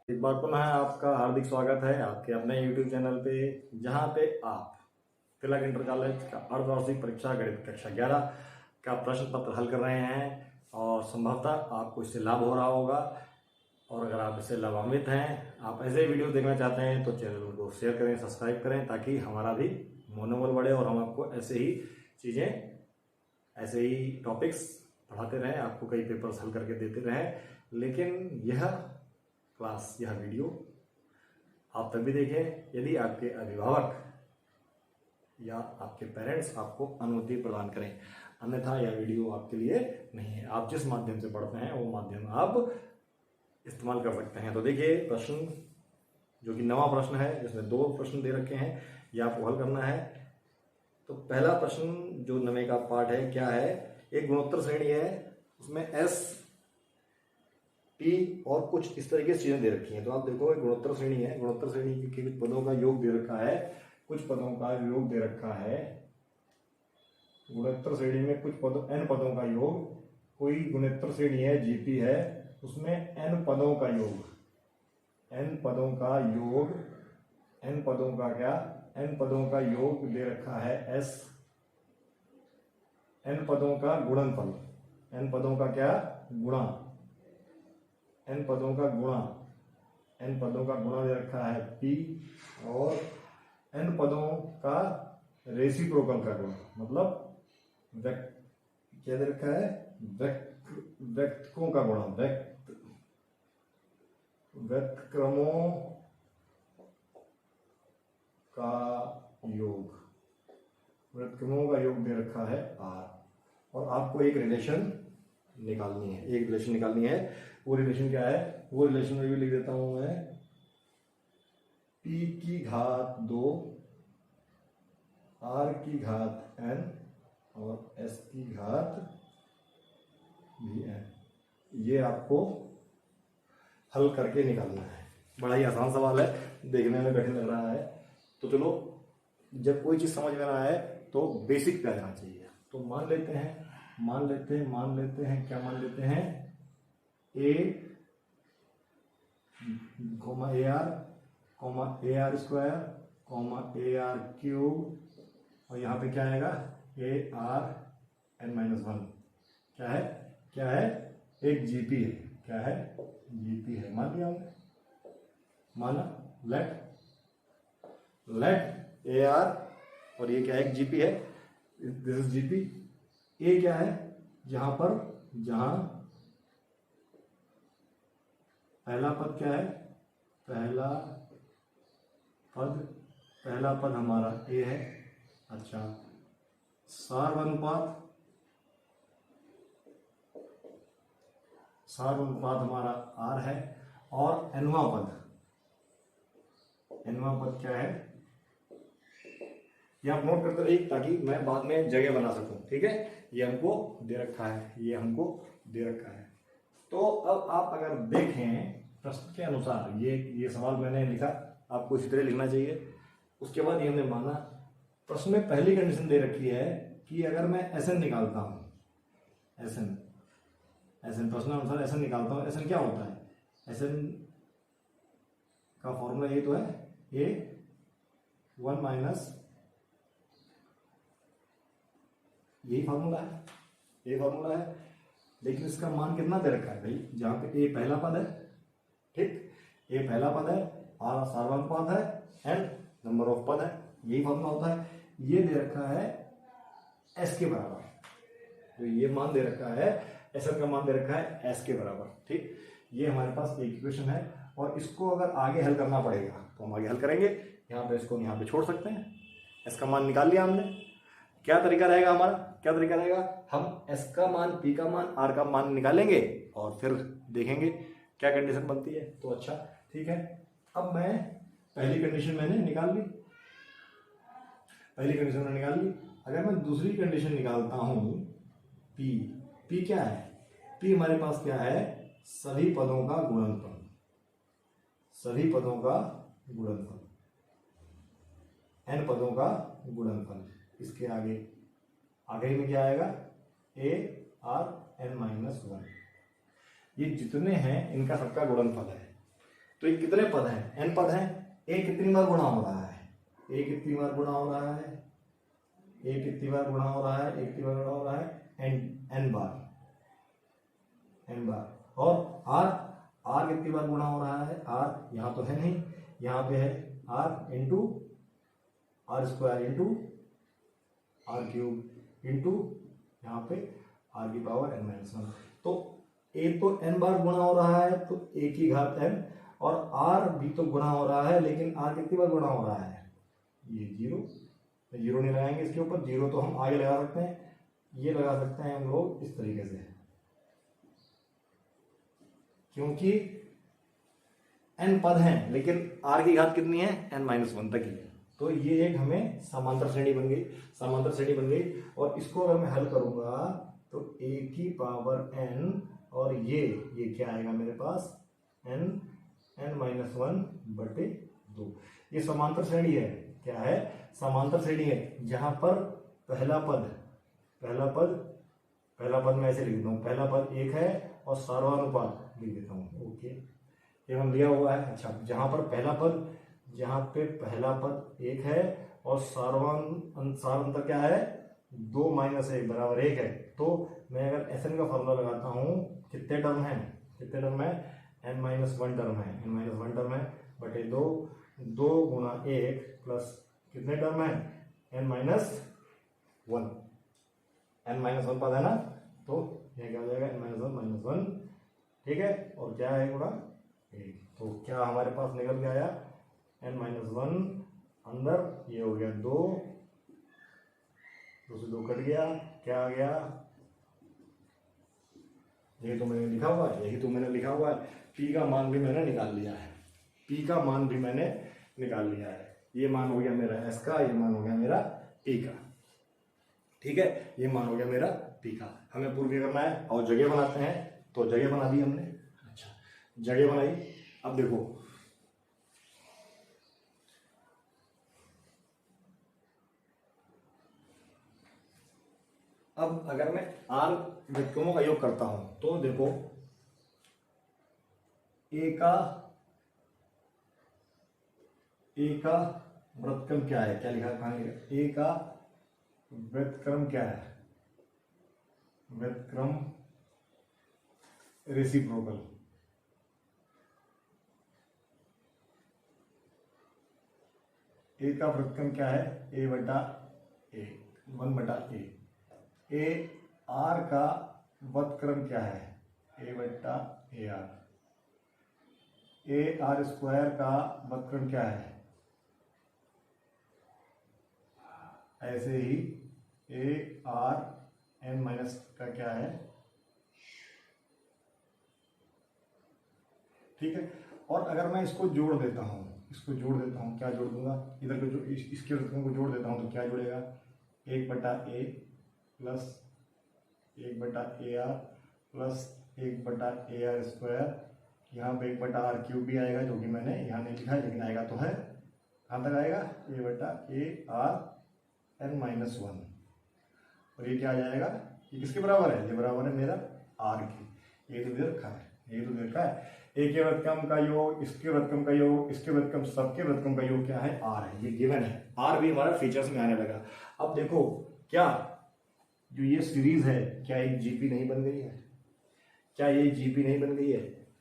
एक बार पुनः आपका हार्दिक स्वागत है आपके अपने YouTube चैनल पे, जहाँ पे आप तिलक इंटर कॉलेज का अर्धवार्षिक परीक्षा गणित कक्षा 11 का प्रश्न पत्र हल कर रहे हैं और संभवतः आपको इससे लाभ हो रहा होगा। और अगर आप इससे लाभान्वित हैं, आप ऐसे वीडियो देखना चाहते हैं तो चैनल को शेयर करें, सब्सक्राइब करें, ताकि हमारा भी मनोबल बढ़े और हम आपको ऐसे ही चीज़ें, ऐसे ही टॉपिक्स पढ़ाते रहें, आपको कई पेपर्स हल करके देते रहें। लेकिन यह क्लास, यह वीडियो आप तभी देखें यदि आपके अभिभावक या आपके पेरेंट्स आपको अनुमति प्रदान करें, अन्यथा यह वीडियो आपके लिए नहीं है। आप जिस माध्यम से पढ़ते हैं वो माध्यम आप इस्तेमाल कर सकते हैं। तो देखिए, प्रश्न जो कि नवा प्रश्न है, जिसमें 2 प्रश्न दे रखे हैं, यह आपको हल करना है। तो पहला प्रश्न जो नवे का पार्ट है, क्या है, एक गुणोत्तर श्रेणी है, उसमें एस टी और कुछ इस तरीके से चीजें दे रखी हैं। तो आप देखो, एक गुणोत्तर श्रेणी है, गुणोत्तर श्रेणी के कुछ पदों का योग दे रखा है, कुछ पदों का योग दे रखा है। गुणोत्तर श्रेणी में कुछ पदों, n पदों का योग, कोई गुणोत्तर श्रेणी है, जीपी है, उसमें n पदों का योग, n पदों का योग, n पदों का क्या, n पदों का योग दे रखा है s, n पदों का गुणनफल, n पदों का क्या, गुणा, n पदों का गुणा, n पदों का गुणा दे रखा है p, और n पदों का रेसिप्रोकल का गुणा, मतलब क्या दे रखा है, व्यक्तकों का गुणा, व्यक्तक्रमों का योग, व्यक्तक्रमों का योग दे रखा है r। और आपको एक रिलेशन निकालनी है, एक रिलेशन निकालनी है। वो रिलेशन क्या है, वो रिलेशन में भी लिख देता हूं मैं, p की घात 2 r की घात n और s की घात भी n। ये आपको हल करके निकालना है। बड़ा ही आसान सवाल है, देखने में कठिन लग रहा है। तो चलो, जब कोई चीज समझ में ना आए तो बेसिक पे आ जाना चाहिए। तो मान लेते हैं क्या मान लेते हैं, a comma a r square comma a r cube, और यहाँ पे क्या आएगा, ए आर n माइनस 1। क्या है, एक जीपी है, क्या है, जीपी है, मान लिया हमने, माना, लेट ए आर, और ये क्या है, एक जीपी है, दिस इज जीपी। ए क्या है, जहां पहला पद क्या है, पहला पद हमारा ए है। अच्छा, सार्वनुपात हमारा आर है, और एनवा पद क्या है, ये आप नोट करते रहिए ताकि मैं बाद में जगह बना सकूं, ठीक है। ये हमको दे रखा है, तो अब आप अगर देखें प्रश्न के अनुसार, ये सवाल मैंने लिखा, आपको इसी तरह लिखना चाहिए। उसके बाद ये हमने माना, प्रश्न में पहली कंडीशन दे रखी है कि अगर मैं एसएन निकालता हूं, एसएन प्रश्न अनुसार एसएन निकालता हूं, एसएन क्या होता है, एसएन का फॉर्मूला ये तो है, ए 1 माइनस, यही फॉर्मूला है, लेकिन इसका मान कितना दे रखा है भाई, जहां पे ए पहला पद है, ठीक, ए पहला पद है, आर सार्वनुपात है, एन नंबर ऑफ पद है, यही फॉर्मूला होता है। ये दे रखा है एस के बराबर, तो ये मान दे रखा है, एस का मान दे रखा है एस के बराबर, ठीक। ये हमारे पास एक इक्वेशन है, और इसको अगर आगे हल करना पड़ेगा तो हम आगे हल करेंगे। यहाँ पे इसको यहाँ पे छोड़ सकते हैं, एस का मान निकाल लिया हमने। क्या तरीका रहेगा हमारा, हम एस का मान, पी का मान, आर का मान निकालेंगे और फिर देखेंगे क्या कंडीशन बनती है। तो अच्छा, ठीक है। अब मैं पहली कंडीशन मैंने निकाल ली, अगर मैं दूसरी कंडीशन निकालता हूं, पी क्या है, पी हमारे पास क्या है, सभी पदों का गुणनफल, n पदों का गुणनफल। इसके आगे में क्या आएगा, ए आर n माइनस 1। ये जितने हैं इनका सबका गुणनफल है। तो ये कितने पद हैं, n पद हैं। a कितनी बार गुणा हो रहा है, a कितनी बार गुणा हो रहा है, a कितनी बार गुणा हो रहा है, a कितनी बार गुणा हो रहा है, n बार, n बार। और r कितनी बार गुणा हो रहा है, r यहाँ तो है नहीं, यहाँ पे है r into r square into r cube into यहाँ पे r की पावर n-1। तो a तो n बार गुणा हो रहा है तो a की घात n, और r भी तो गुणा हो रहा है, लेकिन r कितनी बार गुणा हो रहा है, ये जीरो नहीं लगाएंगे इसके ऊपर, जीरो तो हम आगे लगा सकते हैं, ये लगा सकते हैं हम लोग इस तरीके से, क्योंकि n पद हैं लेकिन r की घात कितनी है, n-1 तक ही है। तो ये एक हमें समांतर श्रेणी बन गई, और इसको अगर मैं हल करूंगा तो a की पावर n, और ये क्या आएगा मेरे पास, n-1/2। ये समांतर श्रेणी है, क्या है, समांतर श्रेणी है, जहां पर पहला पद मैं ऐसे लिख देता हूँ, पहला पद 1 है और सार्वनुपात लिख देता हूँ, ओके, ये हम लिया हुआ है। अच्छा, जहां पे पहला पद 1 है और सार्वंतर क्या है, 2 - 1 बराबर 1 है, तो मैं अगर SN का फॉर्मूला लगाता हूँ, कितने टर्म है, n-1 टर्म है, बटे 2 गुणा 1 प्लस कितने टर्म है, n-1 पद है ना, तो यह क्या हो जाएगा, n-1 ठीक है, और क्या है गुणा 1, तो क्या हमारे पास निकल के आया, n-1 अंदर, ये हो गया 2 से 2 कट गया, क्या आ गया, यही तो मैंने लिखा हुआ है, p का मान भी मैंने निकाल लिया है, ये मान हो गया मेरा s का, ये मान हो गया मेरा p का, ठीक है, ये मान हो गया मेरा p का। हमें पूर्व करना है और जगह बनाते हैं, तो जगह बना दी हमने। अच्छा, जगह बनाई, अब देखो अब अगर मैं r व्युत्क्रमों का योग करता हूं तो देखो a का व्युत्क्रम क्या है, क्या लिखा है, a का व्युत्क्रम क्या है, व्युत्क्रम रेसिप्रोकल, a का व्युत्क्रम क्या है, a/a 1/a। ए आर का व्युत्क्रम क्या है, a/ar। ए आर स्क्वायर का व्युत्क्रम क्या है, ऐसे ही ARn- का क्या है, ठीक है। और अगर मैं इसको जोड़ देता हूँ, क्या जोड़ दूंगा, इधर को जो इसके व्युत्क्रम को जोड़ देता हूँ तो क्या जुड़ेगा, 1/a plus 1/ar plus 1/ar square, यहाँ पे 1/r³ भी आएगा, जो कि मैंने यहाँ नहीं लिखा है लेकिन आएगा तो है, कहाँ तक आएगा, a/arn-1, और ये क्या आ जाएगा, ये किसके बराबर है, ये बराबर है मेरा r के, ये तो दे रखा है, a के व्युत्क्रम का योग, इसके व्युत्क्रम का योग, इसके व्युत्क्रम, सबके व्युत्क्रम का योग क्या है, r है, ये गिवन है, r भी हमारा फीचर्स में आने लगा। अब देखो क्या जो ये सीरीज है, क्या एक जीपी नहीं बन गई है,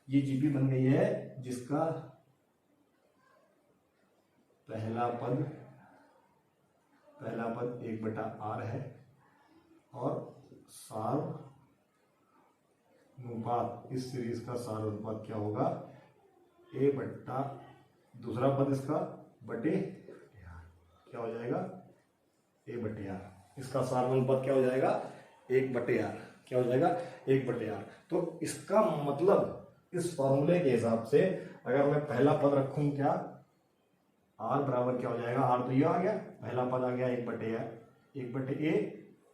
ये जीपी बन गई है, जिसका पहला पद 1/r है और सारानुपात, इस सीरीज का सारानुपात क्या होगा, दूसरा पद इसका बटे क्या हो जाएगा, a/r, इसका सारानुपात क्या हो जाएगा, 1/r, क्या हो जाएगा, 1/r। तो इसका मतलब इस फॉर्मूले के हिसाब से अगर मैं पहला पद रखूं, क्या r बराबर क्या हो जाएगा, r तो ये आ गया, पहला पद आ गया 1/a।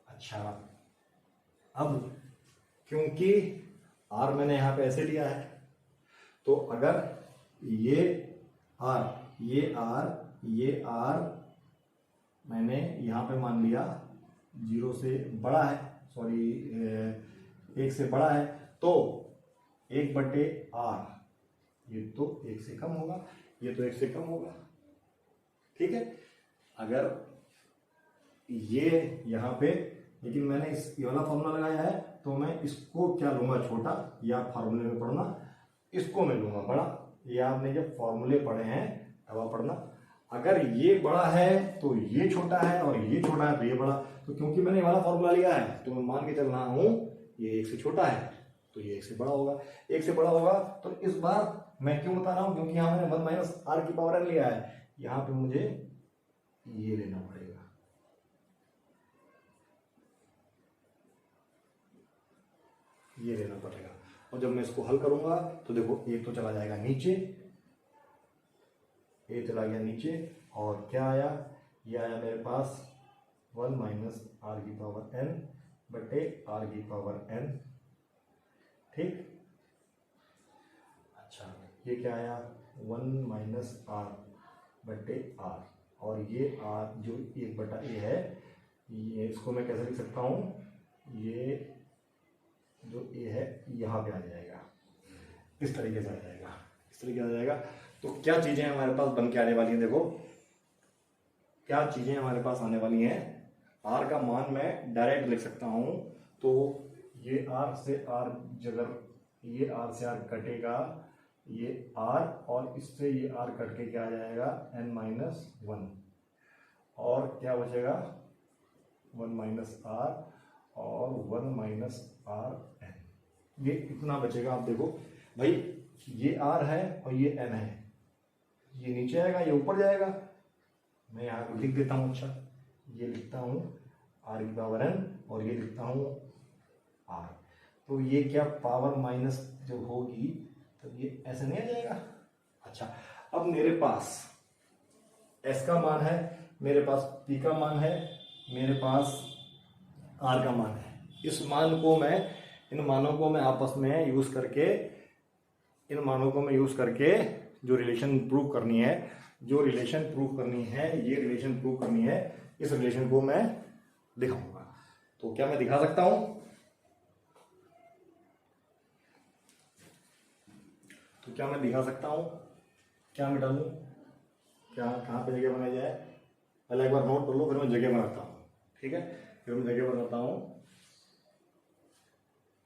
अच्छा, अब क्योंकि r मैंने यहाँ पे ऐसे लिया है, तो अगर ये r मैंने यहाँ पे मान लिया 0 से बड़ा है, 1 से बड़ा है, तो 1/r ये तो 1 से कम होगा, ये तो 1 से कम होगा। ठीक है, अगर ये यहाँ पे, लेकिन मैंने ये वाला फॉर्मूला लगाया है तो मैं इसको क्या लूंगा छोटा, या फार्मूले में पढ़ना, इसको मैं लूंगा बड़ा। ये आपने जब फॉर्मूले पढ़े हैं तब आप पढ़ना। अगर ये बड़ा है तो ये छोटा है, और ये छोटा है तो ये बड़ा। तो क्योंकि मैंने ये वाला फॉर्मूला लिया है तो मैं मान के चल रहा हूँ ये 1 से छोटा है तो ये 1 से बड़ा होगा। 1 से बड़ा होगा तो इस बार मैं क्यों बता रहा हूँ, क्योंकि यहाँ मैंने 1 माइनस आर की पावर एन लिया है, यहाँ पे मुझे ये लेना पड़ेगा। ये लेना पड़ेगा, और जब मैं इसको हल करूंगा तो देखो ये तो चला जाएगा नीचे, ये चला गया नीचे, और क्या आया, ये आया मेरे पास 1 माइनस आर की पावर एन बटे आर की पावर एन। ठीक, अच्छा ये क्या आया 1 माइनस आर बटे आर, और ये आर जो 1 बटा ए है, ये इसको मैं कैसे लिख सकता हूँ, ये जो ए है यहाँ पे आ जाएगा, इस तरीके से आ जाएगा, इस तरीके से आ जाएगा। तो क्या चीज़ें हमारे पास बन के आने वाली हैं, देखो क्या चीज़ें हमारे पास आने वाली हैं। आर का मान मैं डायरेक्ट लिख सकता हूँ, तो ये आर से आर, जगह ये आर से आर कटेगा, ये आर, और इससे ये आर कट के क्या आ जाएगा n माइनस 1, और क्या बचेगा 1 माइनस आर और 1 माइनस आर एन, ये इतना बचेगा। आप देखो भाई, ये आर है और ये एन है, ये नीचे आएगा ये ऊपर जाएगा। मैं यहाँ को लिख देता हूँ, अच्छा ये लिखता हूँ आर की पावर एन और ये लिखता हूँ आर, तो ये क्या पावर माइनस जब होगी तो ये ऐसे नहीं आ जाएगा। अच्छा, अब मेरे पास एस का मान है, मेरे पास पी का मान है, मेरे पास आर का मान है। इस मान को मैं, इन मानों को मैं आपस में यूज करके, इन मानों को मैं यूज करके जो रिलेशन प्रूव करनी है, जो रिलेशन प्रूव करनी है, ये रिलेशन प्रूव करनी है, इस रिलेशन को मैं दिखाऊंगा। तो क्या मैं दिखा सकता हूं, तो क्या मैं दिखा सकता हूं, क्या मैं डालूं, क्या कहाँ पे जगह बनाई जाए, पहले एक बार नोट कर लो, फिर मैं जगह बनाता हूँ। ठीक है, फिर मैं जगह बनाता हूँ,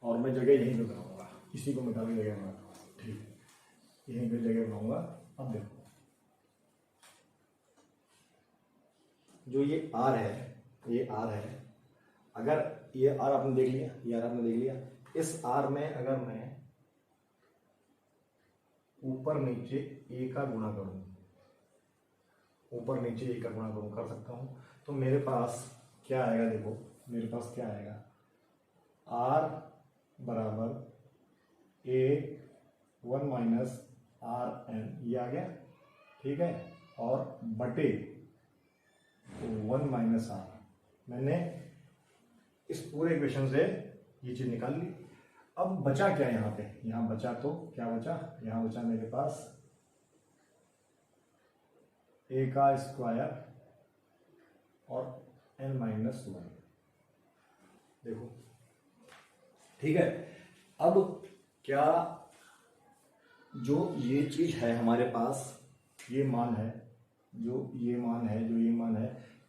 और मैं जगह यहीं पे बनाऊंगा, इसी को मिटा के जगह बनाता हूँ। ठीक, यहीं पे जगह बनाऊंगा। अब देखो जो ये आर है, ये आर है, अगर ये आर आपने देख लिया, ये आर आपने देख लिया, इस आर में अगर मैं ऊपर नीचे ए का गुणा करूं, ऊपर नीचे ए का गुणा करूं, कर सकता हूं, तो मेरे पास क्या आएगा, देखो मेरे पास क्या आएगा, आर बराबर ए 1 माइनस आर एन, ये आ गया। ठीक है, और बटे 1 माइनस आर, मैंने इस पूरे इक्वेशन से ये चीज निकाल ली। अब बचा क्या यहाँ पे, यहाँ बचा तो क्या बचा, यहाँ बचा मेरे पास ए का स्क्वायर और एन माइनस 1। देखो ठीक है, अब क्या जो ये चीज है हमारे पास, ये मान है, जो ये मान है, जो ये मान है,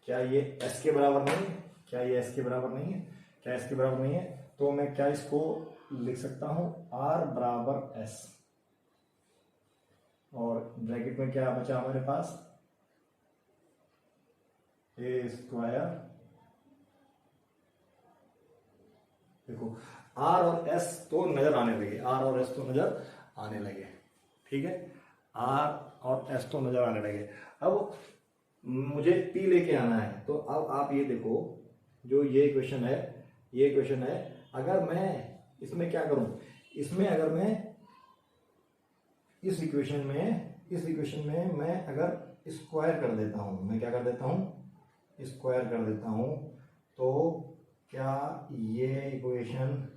क्या ये एस के बराबर नहीं है, क्या ये एस के बराबर नहीं है, क्या एस के बराबर नहीं है, तो मैं क्या इसको लिख सकता हूं, आर बराबर एस, और ब्रैकेट में क्या बचा हमारे पास, ए स्क्वायर। देखो आर और एस तो नजर आने लगे, आर और एस तो नजर आने लगे। ठीक है, आर और एस तो नजर आने लगे। अब मुझे पी लेके आना है, तो अब आप ये देखो, जो ये इक्वेशन है, ये इक्वेशन है, अगर मैं इसमें क्या करूं, इसमें अगर मैं इस इक्वेशन में मैं अगर स्क्वायर कर देता हूं, मैं क्या कर देता हूं, स्क्वायर कर देता हूं, तो क्या ये इक्वेशन,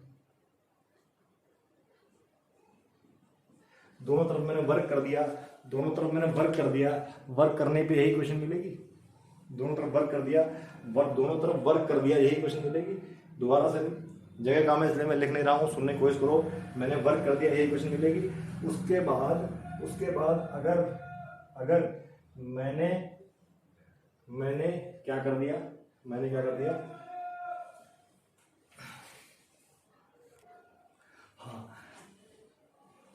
दोनों तरफ मैंने वर्क कर दिया, दोनों तरफ मैंने वर्क कर दिया, वर्क करने पे यही इक्वेशन मिलेगी, दोनों तरफ वर्क कर दिया, दोनों तरफ वर्क कर दिया, यही इक्वेशन मिलेगी। दोबारा से जगह काम है इसलिए मैं लिख नहीं रहा हूँ, सुनने की कोशिश करो। मैंने वर्क कर दिया, यही क्वेश्चन मिलेगी। उसके बाद अगर अगर मैंने क्या कर दिया, हाँ,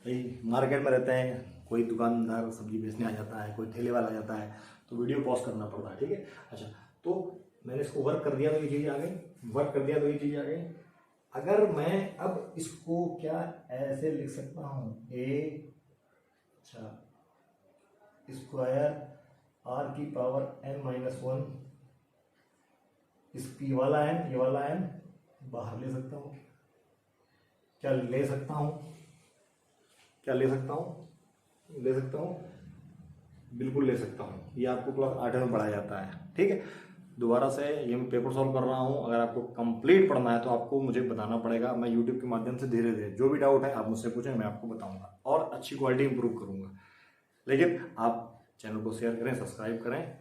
भाई मार्केट में रहते हैं, कोई दुकानदार सब्जी बेचने आ जाता है, कोई ठेले वाला आ जाता है, तो वीडियो पॉज करना पड़ता है, ठीक है। अच्छा, तो मैंने इसको वर्क कर दिया तो ये चीज़ आ गई, अगर मैं अब इसको क्या ऐसे लिख सकता हूँ, ए स्क्वायर आर की पावर n माइनस 1, ये वाला n बाहर ले सकता हूँ, क्या ले सकता हूँ, बिल्कुल ले सकता हूँ। ये आपको क्लास 8 में पढ़ाया जाता है, ठीक है। दोबारा से ये मैं पेपर सॉल्व कर रहा हूँ। अगर आपको कंप्लीट पढ़ना है तो आपको मुझे बताना पड़ेगा। मैं यूट्यूब के माध्यम से धीरे धीरे जो भी डाउट है आप मुझसे पूछें, मैं आपको बताऊंगा और अच्छी क्वालिटी इंप्रूव करूंगा। लेकिन आप चैनल को शेयर करें, सब्सक्राइब करें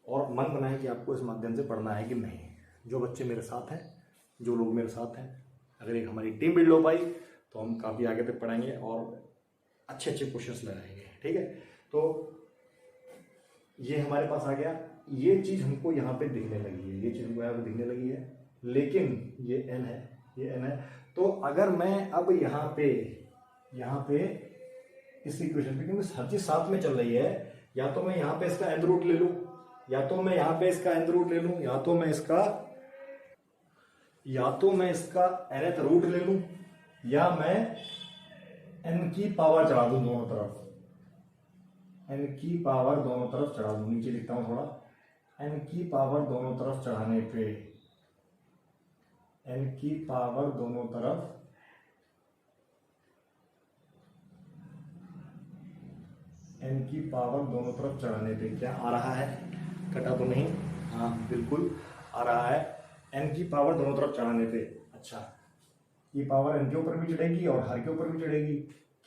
और मन बनाएं कि आपको इस माध्यम से पढ़ना है कि नहीं। जो बच्चे मेरे साथ हैं, जो लोग मेरे साथ हैं, अगर एक हमारी टीम बिल्ड हो पाई तो हम काफ़ी आगे तक पढ़ाएंगे और अच्छे क्वेश्चंस लगाएंगे, ठीक है। तो ये हमारे पास आ गया, ये चीज़ हमको यहाँ पे दिखने लगी है, लेकिन ये n है, तो अगर मैं अब यहाँ पे इस इक्वेशन पे, क्योंकि हर चीज साथ में चल रही है, या तो मैं यहाँ पे इसका nth रूट ले लूँ, या तो मैं यहाँ पे इसका nth रूट ले लूँ, या तो मैं इसका nth रूट ले लूँ, या मैं n की पावर चढ़ा दूँ दोनों तरफ, चढ़ा दूँ। नीचे लिखता हूँ थोड़ा, n की पावर दोनों तरफ चढ़ाने पे, n की पावर दोनों तरफ चढ़ाने पे क्या आ रहा है, कटा तो नहीं, हाँ बिल्कुल आ रहा है, n की पावर दोनों तरफ चढ़ाने पे। अच्छा, ये पावर n के ऊपर भी चढ़ेगी और हर के ऊपर भी चढ़ेगी।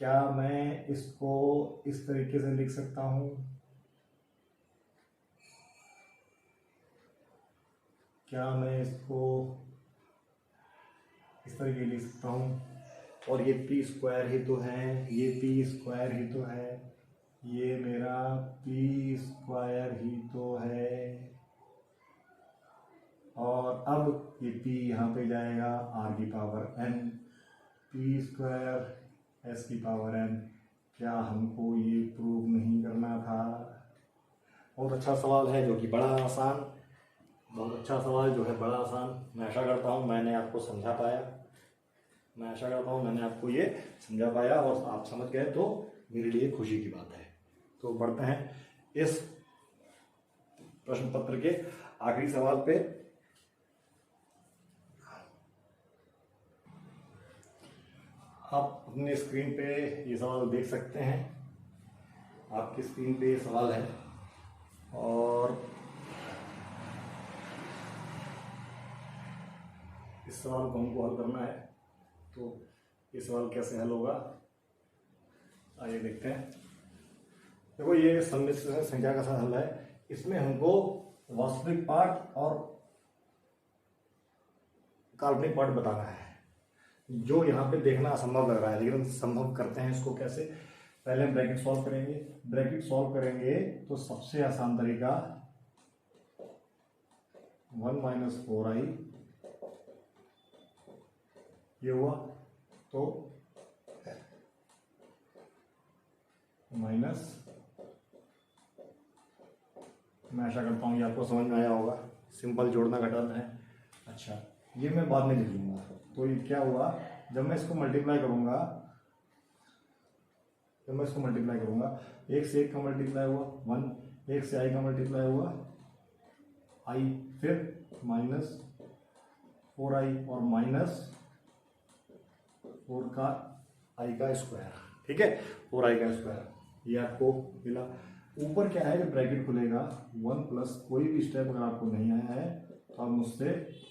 क्या मैं इसको इस तरीके से लिख सकता हूँ, इस तरीके लिख सकता हूँ। और ये p स्क्वायर ही तो है, ये मेरा p स्क्वायर ही तो है, और अब ये p यहाँ पे जाएगा r की power n, p square s की पावर n। क्या हमको ये प्रूव नहीं करना था? बहुत अच्छा सवाल है जो कि बड़ा आसान, मैं आशा करता हूँ मैंने आपको समझा ये समझा पाया और आप समझ गए तो मेरे लिए खुशी की बात है। तो बढ़ते हैं इस प्रश्न पत्र के आखिरी सवाल पे। आप अपने स्क्रीन पे ये सवाल देख सकते हैं, आपकी स्क्रीन पे ये सवाल है और इस सवाल को हमको हल करना है। तो ये सवाल कैसे हल होगा, आइए देखते हैं। देखो, ये सम्मिश्र संख्या का हल है। इसमें हमको वास्तविक पार्ट और काल्पनिक पार्ट बताना है, जो यहाँ पे देखना असंभव लग रहा है, लेकिन संभव करते हैं इसको कैसे। पहले हम ब्रैकेट सॉल्व करेंगे तो सबसे आसान तरीका 1 माइनस 4i ये हुआ, तो माइनस, मैं आशा करता हूँ ये आपको समझ में आया होगा, सिंपल जोड़ना घटाना है। अच्छा, ये मैं बाद में लिख लूँगा। तो ये क्या हुआ, जब मैं इसको मल्टीप्लाई करूँगा, एक से एक का मल्टीप्लाई हुआ 1, एक से i का मल्टीप्लाई हुआ i, फिर माइनस 4i और माइनस 4 का i का स्क्वायर, ठीक है, 4i का स्क्वायर, ये आपको मिला। ऊपर क्या है, जब ब्रैकेट खुलेगा 1 प्लस कोई भी स्टेप अगर आपको नहीं आया है तो आप मुझसे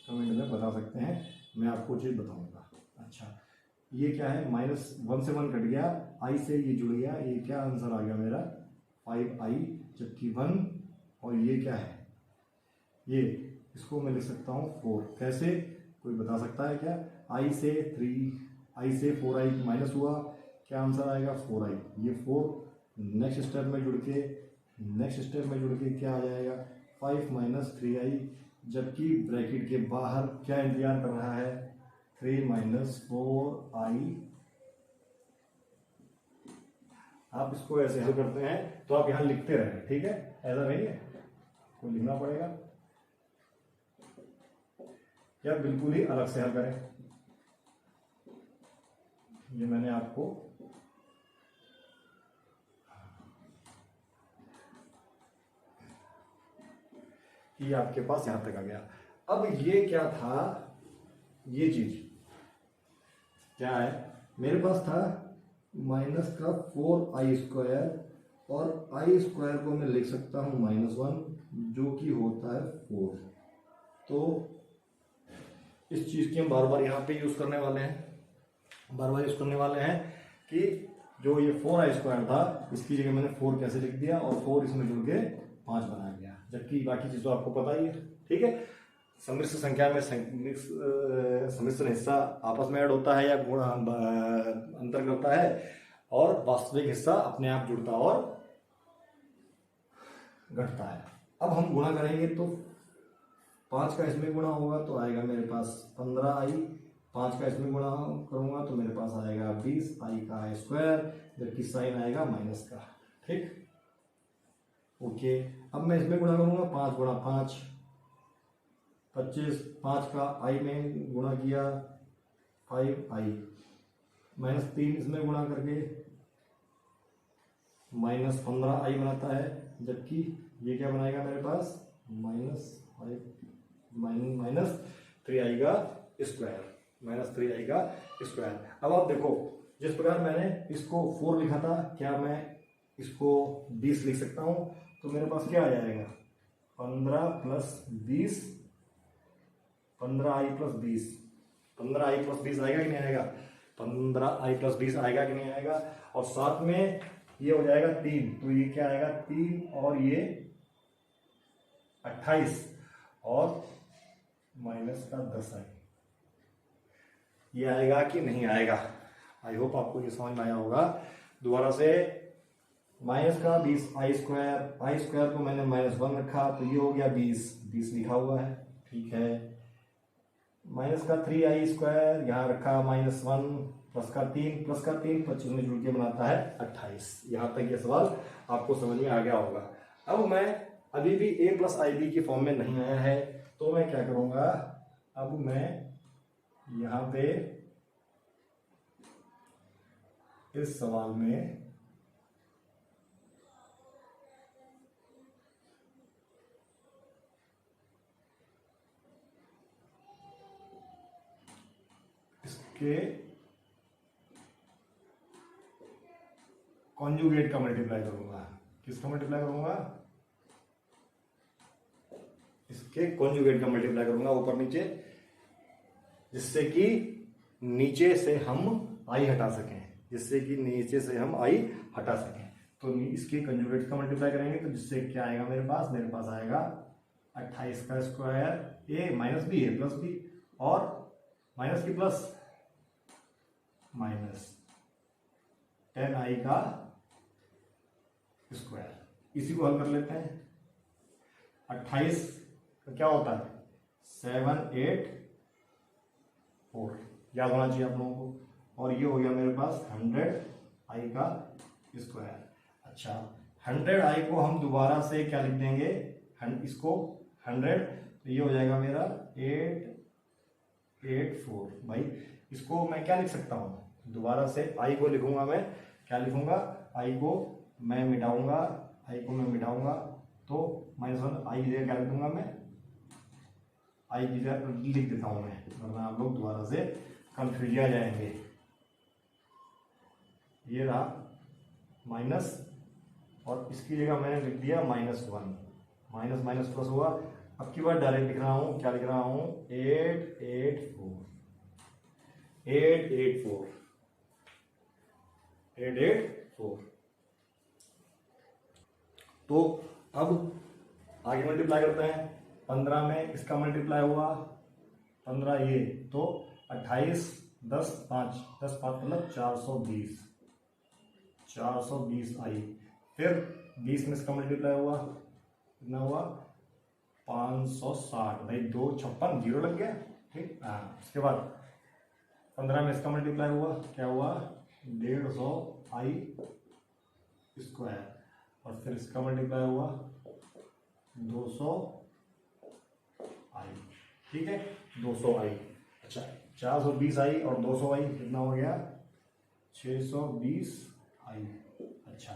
कमेंट में बता सकते हैं, मैं आपको चीज़ बताऊंगा। अच्छा, ये क्या है, -1 से 1 कट गया, i से ये जुड़ गया, ये क्या आंसर आ गया मेरा 5i, जबकि 1 और ये क्या है, ये इसको मैं लिख सकता हूँ 4। कैसे, कोई बता सकता है क्या? आई से 4i माइनस हुआ, क्या आंसर आएगा 4i। ये 4 नेक्स्ट स्टेप में जुड़ के क्या आ जाएगा 5 माइनस 3i, जबकि ब्रैकेट के बाहर क्या इंतजार कर रहा है 3 माइनस 4i। आप इसको ऐसे हल करते हैं तो आप यहां लिखते रहें, ठीक है, ऐसा नहीं है तो लिखना पड़ेगा, या बिल्कुल ही अलग से हल करें। ये मैंने आपको ये आपके पास यहां तक आ गया। अब ये क्या था, ये चीज क्या है, मेरे पास था माइनस का 4i² और i² को मैं लिख सकता हूं -1 जो कि होता है 4। तो इस चीज की हम बार बार यहाँ पे यूज करने वाले हैं, कि जो ये 4i² था इसकी जगह मैंने 4 कैसे लिख दिया और 4 इसमें जुड़ के 5 बना दिया, जबकि बाकी चीज तो आपको पता ही है, ठीक है। सम्मिश्र संख्या में सम्मिश्र हिस्सा आपस में ऐड होता है या गुणा अंतर करता है, और वास्तविक हिस्सा अपने आप जुड़ता और घटता है। अब हम गुणा करेंगे तो 5 का इसमें गुणा होगा तो आएगा मेरे पास 15i, 5 का इसमें गुणा करूंगा तो मेरे पास आएगा 20i का स्क्वायर, जबकि साइन आएगा माइनस का, ठीक, ओके। अब मैं इसमें गुणा करूंगा 5 गुणा 5 25, 5 का i में गुणा किया 5i, -3 इसमें गुणा करके -15i बनाता है, जबकि ये क्या बनाएगा मेरे पास -3i का स्क्वायर। अब आप देखो, जिस प्रकार मैंने इसको 4 लिखा था, क्या मैं इसको 20 लिख सकता हूं? तो मेरे पास क्या आ जाएगा 15 plus 20, 15i plus 20, 15i plus 20 आएगा कि नहीं आएगा, 15i प्लस 20 आएगा कि नहीं आएगा। और साथ में ये हो जाएगा 3, तो ये क्या आएगा 3 और ये 28 और माइनस का 10i, ये आएगा कि नहीं आएगा। आई होप आपको ये समझ में आया होगा। दोबारा से माइनस का 20i² को मैंने -1 रखा तो ये हो गया 20 लिखा हुआ है, ठीक है। माइनस का 3i² यहाँ रखा -1, प्लस का 3 25 में जुड़ के बनाता है 28। यहाँ तक ये सवाल आपको समझ में आ गया होगा। अब मैं अभी भी a प्लस IB की फॉर्म में नहीं आया है, तो मैं क्या करूंगा, अब मैं यहाँ पे इस सवाल में इसके कॉन्जुगेट का मल्टीप्लाई करूंगा। किसका मल्टीप्लाई करूंगा? इसके कॉन्जुगेट का मल्टीप्लाई करूंगा ऊपर नीचे, जिससे कि नीचे से हम आई हटा सकें, तो इसके कंजुगेट का मल्टीप्लाई करेंगे तो जिससे क्या आएगा मेरे पास आएगा 28 का स्क्वायर ए माइनस बी ए प्लस बी, और माइनस की प्लस -10i का स्क्वायर। इसी को हल कर लेते हैं। 28 का क्या होता है 784, याद होना चाहिए आप लोगों को। और ये हो गया मेरे पास 100i का स्क्वायर। अच्छा, 100i को हम दोबारा से क्या लिख देंगे, इसको 100, तो ये हो जाएगा मेरा 884। भाई इसको मैं क्या लिख सकता हूँ, दोबारा से i को लिखूंगा, मैं क्या लिखूंगा, i को मैं मिटाऊंगा, तो -1 i की जगह क्या लिख दूंगा, मैं i की जगह लिख देता हूं मैं, वरना आप लोग दोबारा से कंफ्यूज आ जाएंगे। ये रहा माइनस, और इसकी जगह मैंने लिख दिया -1, माइनस प्लस हुआ। अब की बार डायरेक्ट लिख रहा हूं, क्या लिख रहा हूं 884। तो अब आगे मल्टीप्लाई करते हैं। 15 में इसका मल्टीप्लाई हुआ 15 ये, तो 28 10 5 10 5 मतलब 420 आई। फिर 20 में इसका मल्टीप्लाई हुआ, कितना हुआ 560 भाई, 256 जीरो लग गया, ठीक। हाँ, उसके बाद 15 में इसका मल्टीप्लाई हुआ, क्या हुआ 150 आई स्क्वायर, और फिर इसका मल्टीप्लाई हुआ 200 आई, ठीक है 200 आई। अच्छा 420 आई और 200 आई कितना हो गया 620 आई। अच्छा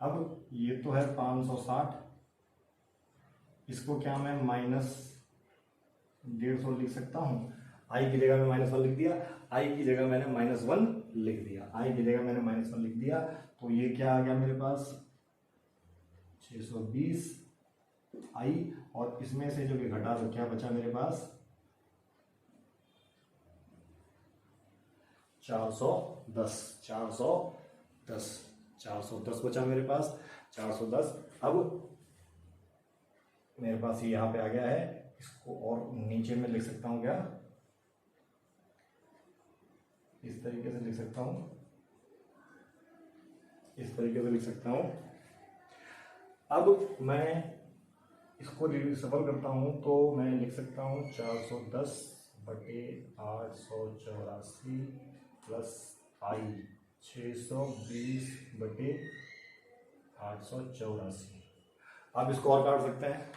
अब ये तो है 560, इसको क्या मैं -150 लिख सकता हूँ। आई की जगह में -1 लिख दिया, आई की जगह मैंने -1 लिख दिया, आई की जगह मैंने -1 लिख दिया। तो ये क्या आ गया मेरे पास 620 आई, और इसमें से जो कि घटा तो क्या बचा मेरे पास 410 बचा मेरे पास 410। अब मेरे पास ये यहाँ पे आ गया है, इसको और नीचे में लिख सकता हूँ क्या, इस तरीके से लिख सकता हूँ, इस तरीके से लिख सकता हूँ। अब मैं इसको सफल करता हूँ तो मैं लिख सकता हूँ 410/884 प्लस आई 620/884। आप इसको और काट सकते हैं,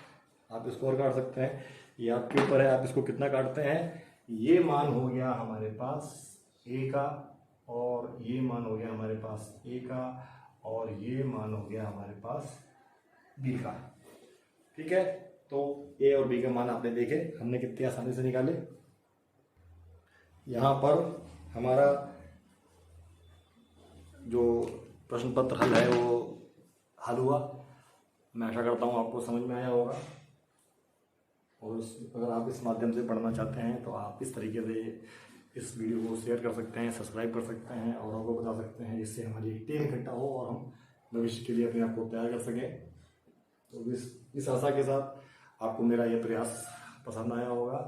आप इसको और काट सकते हैं, ये आपके ऊपर है आप इसको कितना काटते हैं। ये मान हो गया हमारे पास ए का, और ये मान हो गया हमारे पास ए का, और ये मान हो गया हमारे पास बी का, ठीक है। तो ए और बी के मान आपने देखे, हमने कितनी आसानी से निकाले। यहाँ पर हमारा जो प्रश्न पत्र हल है वो हल हुआ। मैं आशा करता हूँ आपको समझ में आया होगा, और अगर आप इस माध्यम से पढ़ना चाहते हैं तो आप इस तरीके से इस वीडियो को शेयर कर सकते हैं, सब्सक्राइब कर सकते हैं, और आपको बता सकते हैं, जिससे हमारी एक टीम इकट्ठा हो और हम भविष्य के लिए अपने आप को तैयार कर सकें। तो इस आशा के साथ आपको मेरा ये प्रयास पसंद आया होगा।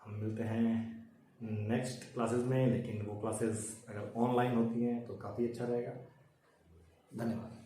हम मिलते हैं नेक्स्ट क्लासेस में, लेकिन वो क्लासेस अगर ऑनलाइन होती हैं तो काफ़ी अच्छा रहेगा। धन्यवाद।